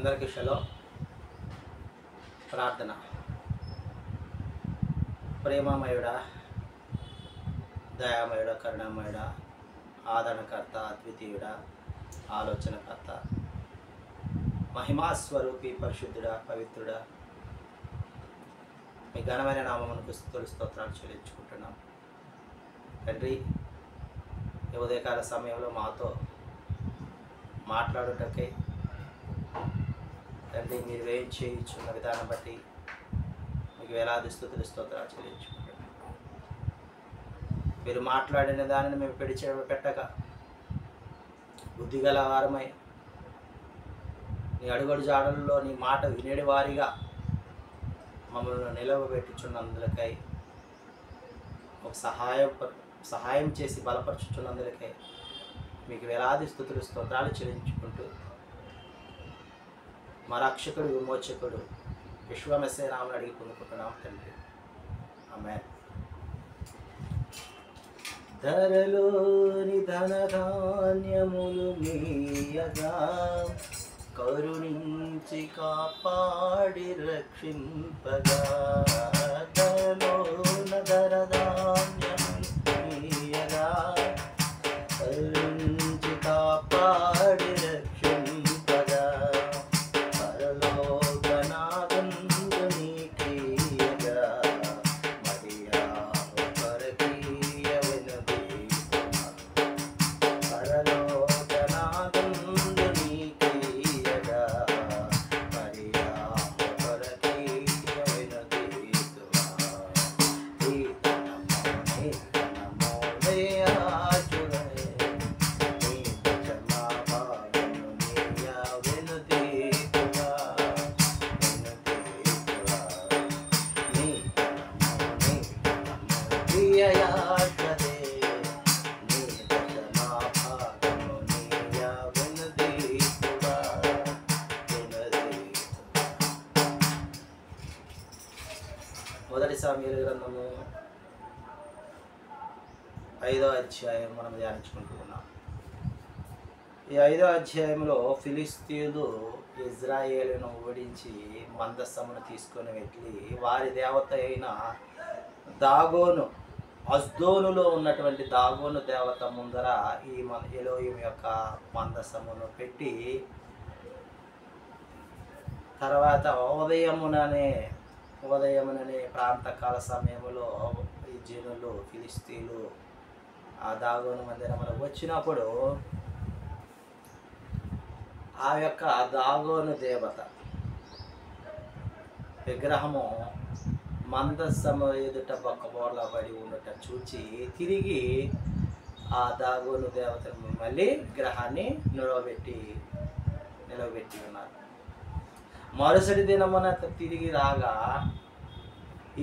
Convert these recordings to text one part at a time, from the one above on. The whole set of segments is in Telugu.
అందరికీ షలో ప్రార్థన. ప్రేమమయుడా, దయామయుడా, కరుణామయుడా, ఆదరణకర్త, అద్వితీయుడా, ఆలోచనకర్త, మహిమాస్వరూపి, పరిశుద్ధుడా, పవిత్రుడా, మీ ఘనమైన నామమునకు స్తుతులు స్తోత్రాలు చెల్లించుకుంటున్నాం. తండ్రి, ఈ ఉదయకాల సమయంలో మాతో మాట్లాడుటకై తండ్రి మీరు చేయించున్న విధానం బట్టి మీకు వేలాది స్తుతులు స్తోత్రాలు చెల్లించుకుంటున్నాం. మీరు మాట్లాడిన దానిని మేము పెట్టక బుద్ధిగల వారమై నీ అడుగడు జాడల్లో నీ మాట వినేడి వారిగా మమ్మల్ని నిలవబెట్టుచున్నందులకై ఒక సహాయం చేసి బలపరచుచున్నందులకై మీకు వేలాది స్తుతులు స్తోత్రాలు చెల్లించుకుంటూ మా రక్షకుడు విమోచకుడు విశ్వమెస్సే నామమున అడిగి పొందుకుంటున్నాం తండ్రి, ఆమేన్. ధరలోని ధనధాన్యములు మీయగా కరుణించి కాపాడి రక్షింపగా, ధరలోన ధనధాన్యములు మీయగా కరుణించి కాపాడి రక్షింపగా, పరలోకనాథుండు నీకీయగా మరియా పరకీయవెనుదీతుమా, పరలోకనాథుండు నీకీయగా మరియా పరకీయవెనుదీతుమా, ఈ ధనమోనే ధనమోనే ఆశుడై నీ భజనా భాగము నీయా వెనుదీతుమా, వెనుదీతుమా, నీ ధనమోనే ధనమో ప్రియయాశదే నీ భజనా భాగము నీయా వెనుదీతుమా, వెనుదీతుమా. మొదటి సామ్యూయేలు గ్రంథము 5వ అధ్యాయం మనం ధ్యానించుకుంటూ ఉన్నాం. ఈ 5వ అధ్యాయంలో ఫిలిస్తీయులు ఇజ్రాయేలును ఓడించి మందస్సమును తీసుకొని వెళ్ళి వారి దేవత అయిన దాగోను, అస్దోనులో ఉన్నటువంటి దాగోను దేవత ముందర ఈ ఎలోహిం యొక్క మందస్సమును పెట్టి తర్వాత ఉదయముననే ప్రాంతకాల సమయంలో ఈ జనులు ఫిలిస్తీయులు ఆ దాగోను మందిరములో వచ్చినప్పుడు ఆ యొక్క దాగోను దేవత విగ్రహము మందస్సము ఎదుట బొక్కబోర్లా పడి ఉండట చూచి తిరిగి ఆ దాగోను దేవతను మళ్ళీ విగ్రహాన్ని నిలవబెట్టి ఉన్నారు. మరుసటి దినమున తిరిగి రాగా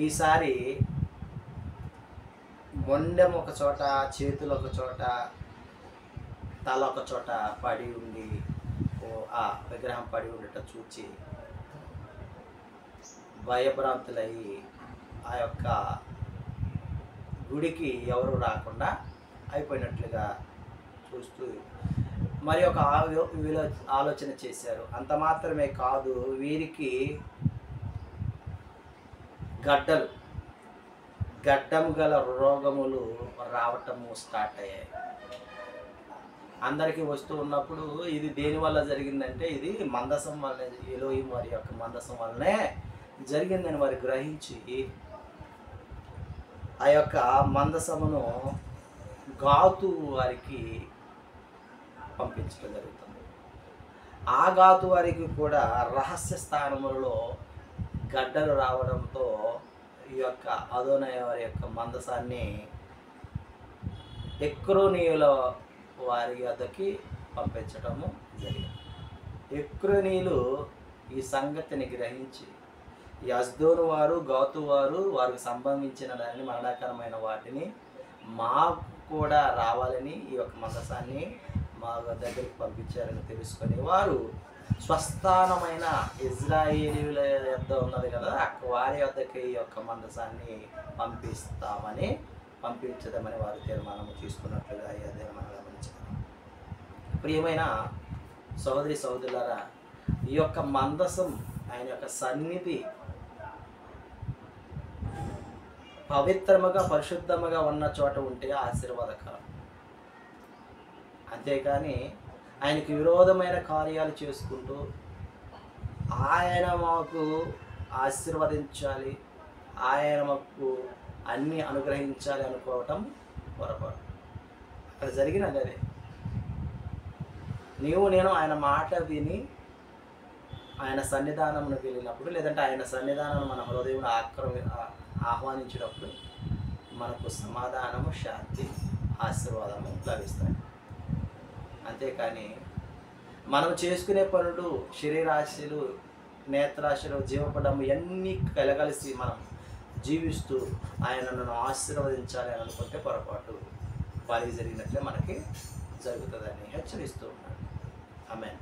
ఈసారి మొండెం ఒక చోట, చేతులు ఒక చోట, తల ఒక చోట పడి ఉండి ఆ విగ్రహం పడి ఉండట చూచి భయభ్రాంతులయ్యి ఆ యొక్క గుడికి ఎవరు రాకుండా అయిపోయినట్లుగా చూస్తూ మరి ఒక ఆలోచన చేశారు. అంత మాత్రమే కాదు, వీరికి గడ్డము గల రోగములు రావటము స్టార్ట్ అయ్యాయి. అందరికీ వస్తూ ఉన్నప్పుడు ఇది దేనివల్ల జరిగిందంటే ఇది మందసం వల్లనే, ఎలోహిం వారి యొక్క మందసం వల్లనే జరిగిందని వారు గ్రహించి ఆ యొక్క మందసమును గాతు వారికి పంపించడం జరుగుతుంది. ఆ గాతు వారికి కూడా రహస్య స్థానములలో గడ్డలు రావడంతో ఈ యొక్క అదోనయ వారి యొక్క మందసాన్ని ఎక్రోనీయుల వారి వద్దకి పంపించడము జరిగింది. ఎక్రోనీయులు ఈ సంగతిని గ్రహించి ఈ అస్దోను వారు, గాతు వారు, వారికి సంబంధించిన దాన్ని మరణకరమైన వాటిని మాకు కూడా రావాలని ఈ యొక్క మందసాన్ని మా దగ్గరికి పంపించారని తెలుసుకొని వారు స్వస్థానమైన ఇజ్రాయేలీల యొద్ద ఉన్నది కదా, వారి వద్దకి ఈ యొక్క మందసాన్ని పంపించదామని వారు తీర్మానం తీసుకున్నట్లుగా అదే మనం గమనించాలి. ప్రియమైన సహోదరి సహోదరులారా, ఈ యొక్క మందసం, ఆయన యొక్క సన్నిధి పవిత్రముగా పరిశుద్ధముగా ఉన్న చోట ఉంటే ఆశీర్వాదకరం. అంతేకాని ఆయనకి విరోధమైన కార్యాలు చేసుకుంటూ ఆయన మాకు ఆశీర్వదించాలి, ఆయన మాకు అన్నీ అనుగ్రహించాలి అనుకోవటం పొరపాటు. అక్కడ జరిగినది అదే. నేను ఆయన మాట విని ఆయన సన్నిధానమునకు వెళ్ళినప్పుడు, లేదంటే ఆయన సన్నిధానం మన హృదయంలో ఆహ్వానించినప్పుడు మనకు సమాధానము, శాంతి, ఆశీర్వాదము లభిస్తాయి. అంతేకాని మనం చేసుకునే పనులు, శరీరాశలు, నేత్రాశలు, జీవపడము ఇవన్నీ కలగలిసి మనం జీవిస్తూ ఆయన నన్ను ఆశీర్వదించాలి అని అనుకుంటే పొరపాటు. వారికి జరిగినట్లే మనకి జరుగుతుందని హెచ్చరిస్తూ ఉన్నాడు. ఆమేన్.